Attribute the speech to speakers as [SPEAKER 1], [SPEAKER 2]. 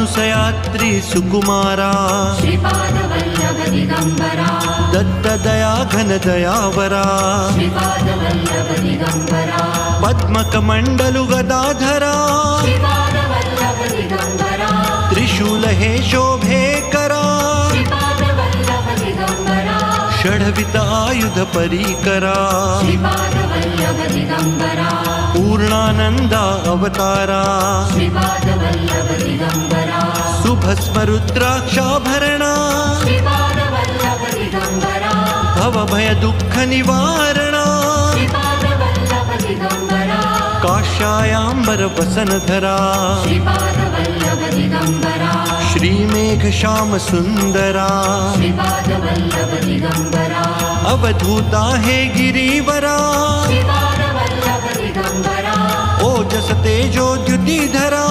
[SPEAKER 1] मानसयात्री सुकुमारा
[SPEAKER 2] श्रीपाद वल्लभ दिगंबरा
[SPEAKER 1] दत्त दया घन दयावरा
[SPEAKER 2] श्रीपाद वल्लभ दिगंबरा
[SPEAKER 1] पद्मकमंडलु गदाधरा
[SPEAKER 2] श्रीपाद वल्लभ दिगंबरा
[SPEAKER 1] त्रिशूल हे शोभे करा
[SPEAKER 2] श्रीपाद वल्लभ दिगंबरा
[SPEAKER 1] षड्वित आयुध परीकरा
[SPEAKER 2] श्रीपाद वल्लभ दिगंबरा
[SPEAKER 1] पूर्णानंदा अवतारा
[SPEAKER 2] श्रीपाद वल्लभ दिगंबरा
[SPEAKER 1] सुभस्म रुद्राक्षाभरणा
[SPEAKER 2] श्रीपाद वल्लभ दिगंबरा
[SPEAKER 1] भवभय दुःख निवारणा
[SPEAKER 2] श्रीपाद वल्लभ दिगंबरा
[SPEAKER 1] काशायाम्बर वसनधरा
[SPEAKER 2] श्रीपाद वल्लभ दिगंबरा
[SPEAKER 1] श्रीमेघ श्याम सुंदरा
[SPEAKER 2] श्रीपाद वल्लभ दिगंबरा
[SPEAKER 1] अवधूता हे गिरीवरा
[SPEAKER 2] श्रीपाद वल्लभ दिगंबरा
[SPEAKER 1] ओजस तेजो द्युतिधरा